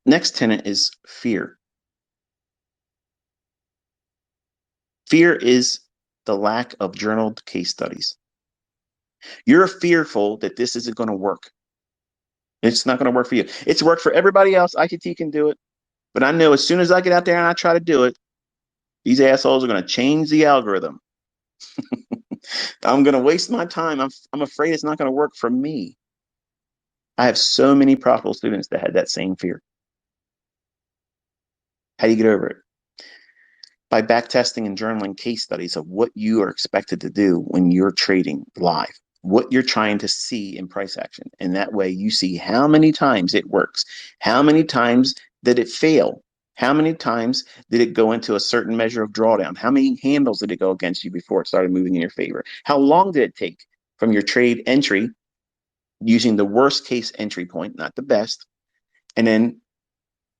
Next tenet is fear. Fear is the lack of journaled case studies. You're fearful that this isn't going to work. It's not going to work for you. It's worked for everybody else. ICT can do it. But I know as soon as I get out there and I try to do it, these assholes are going to change the algorithm. I'm going to waste my time. I'm afraid it's not going to work for me. I have so many profitable students that had that same fear. How do you get over it? By backtesting and journaling case studies of what you are expected to do when you're trading live, what you're trying to see in price action. And that way you see how many times it works. How many times did it fail? How many times did it go into a certain measure of drawdown? How many handles did it go against you before it started moving in your favor? How long did it take from your trade entry using the worst case entry point, not the best, and then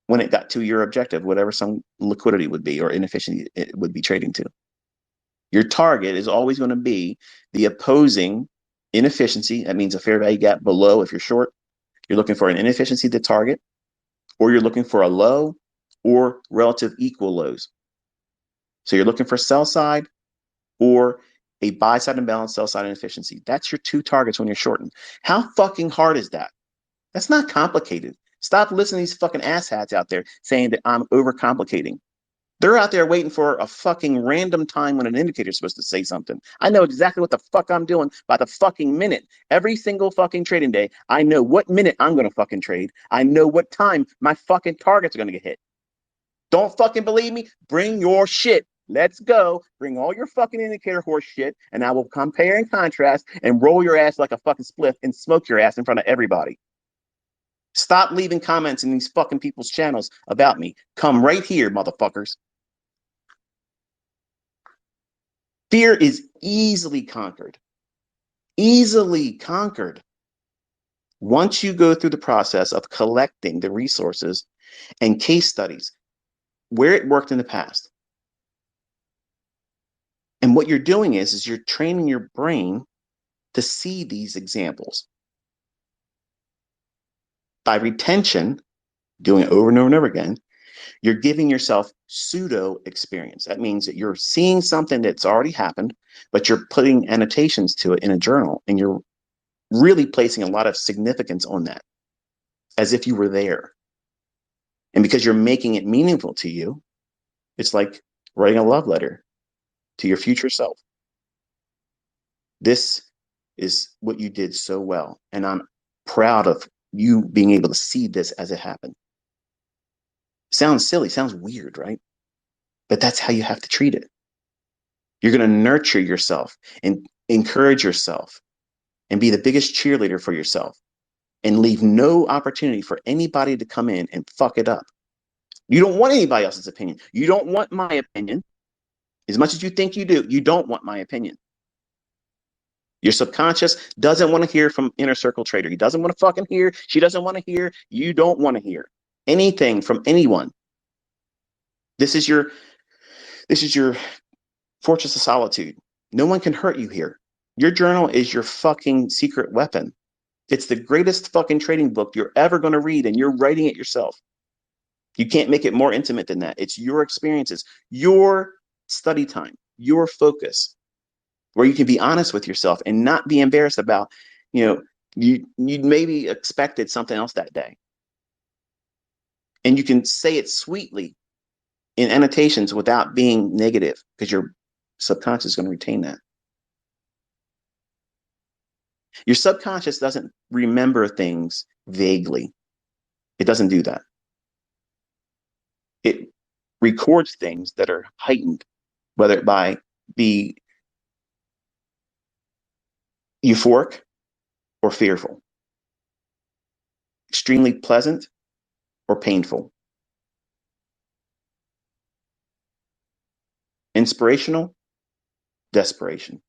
when it got to your objective, whatever some liquidity would be or inefficiency it would be trading to? Your target is always going to be the opposing inefficiency. That means a fair value gap below. If you're short, you're looking for an inefficiency to target, or you're looking for a low or relative equal lows. So you're looking for sell side or a buy side imbalance, sell side inefficiency. That's your two targets when you're shorting. How fucking hard is that? That's not complicated. Stop listening to these fucking asshats out there saying that I'm overcomplicating. They're out there waiting for a fucking random time when an indicator is supposed to say something. I know exactly what the fuck I'm doing by the fucking minute. Every single fucking trading day, I know what minute I'm going to fucking trade. I know what time my fucking targets are going to get hit. Don't fucking believe me? Bring your shit. Let's go. Bring all your fucking indicator horse shit, and I will compare and contrast and roll your ass like a fucking spliff and smoke your ass in front of everybody. Stop leaving comments in these fucking people's channels about me. Come right here, motherfuckers. Fear is easily conquered. Easily conquered. Once you go through the process of collecting the resources and case studies where it worked in the past. And what you're doing is you're training your brain to see these examples. By retention, doing it over and over and over again, you're giving yourself pseudo experience. That means that you're seeing something that's already happened, but you're putting annotations to it in a journal, and you're really placing a lot of significance on that as if you were there. And because you're making it meaningful to you, it's like writing a love letter to your future self. This is what you did so well. And I'm proud of you being able to see this as it happened. Sounds silly, sounds weird, right? But that's how you have to treat it. You're going to nurture yourself and encourage yourself and be the biggest cheerleader for yourself and leave no opportunity for anybody to come in and fuck it up. You don't want anybody else's opinion. You don't want my opinion. As much as you think you do, you don't want my opinion. Your subconscious doesn't want to hear from inner circle trader. He doesn't want to fucking hear. She doesn't want to hear. You don't want to hear anything from anyone. This is your fortress of solitude. No one can hurt you here. Your journal is your fucking secret weapon. It's the greatest fucking trading book you're ever going to read, and you're writing it yourself. You can't make it more intimate than that. It's your experiences, your study time, your focus, where you can be honest with yourself and not be embarrassed about, you maybe expected something else that day. And you can say it sweetly in annotations without being negative, because your subconscious is going to retain that. Your subconscious doesn't remember things vaguely. It doesn't do that. It records things that are heightened, whether it be euphoric or fearful, extremely pleasant or painful, inspirational, desperation.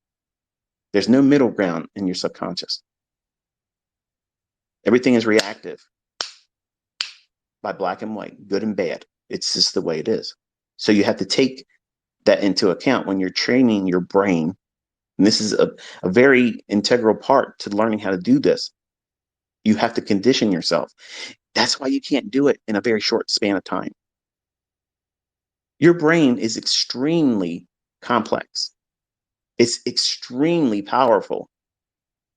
There's no middle ground in your subconscious. Everything is reactive by black and white, good and bad. It's just the way it is. So you have to take that into account when you're training your brain. And this is a very integral part to learning how to do this. You have to condition yourself. That's why you can't do it in a very short span of time. Your brain is extremely complex. It's extremely powerful.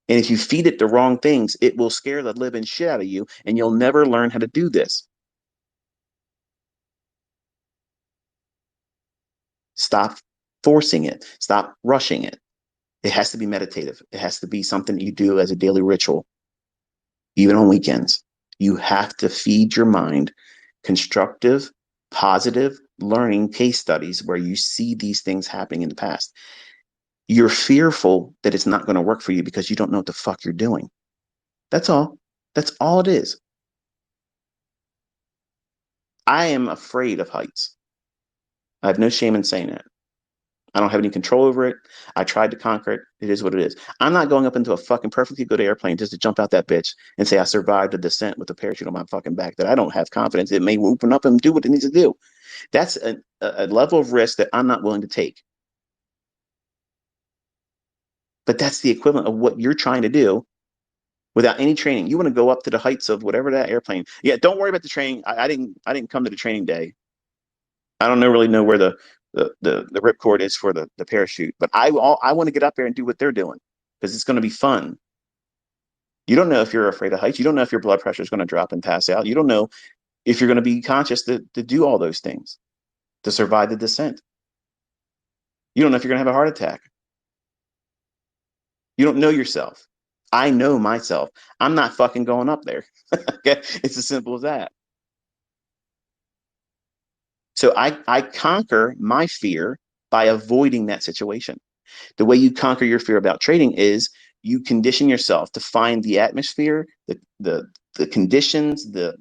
And if you feed it the wrong things, it will scare the living shit out of you and you'll never learn how to do this. Stop forcing it. Stop rushing it. It has to be meditative. It has to be something that you do as a daily ritual, even on weekends. You have to feed your mind constructive, positive learning case studies where you see these things happening in the past. You're fearful that it's not going to work for you because you don't know what the fuck you're doing. That's all. That's all it is. I am afraid of heights. I have no shame in saying that. I don't have any control over it. I tried to conquer it. It is what it is. I'm not going up into a fucking perfectly good airplane just to jump out that bitch and say I survived a descent with a parachute on my fucking back that I don't have confidence it may open up and do what it needs to do. That's a level of risk that I'm not willing to take. But that's the equivalent of what you're trying to do without any training. You want to go up to the heights of whatever that airplane. Yeah, don't worry about the training. I didn't come to the training day. I don't really know where the ripcord is for the parachute, but I want to get up there and do what they're doing because it's going to be fun. You don't know if you're afraid of heights. You don't know if your blood pressure is going to drop and pass out. You don't know if you're going to be conscious to do all those things to survive the descent. You don't know if you're going to have a heart attack. You don't know yourself. I know myself. I'm not fucking going up there. Okay? It's as simple as that. So I conquer my fear by avoiding that situation. The way you conquer your fear about trading is you condition yourself to find the atmosphere, the conditions, the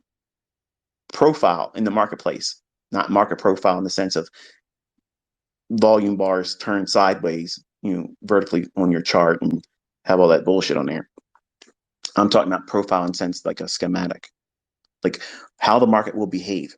profile in the marketplace, not market profile in the sense of volume bars turned sideways, vertically on your chart and have all that bullshit on there. I'm talking about profile in sense like a schematic, like how the market will behave.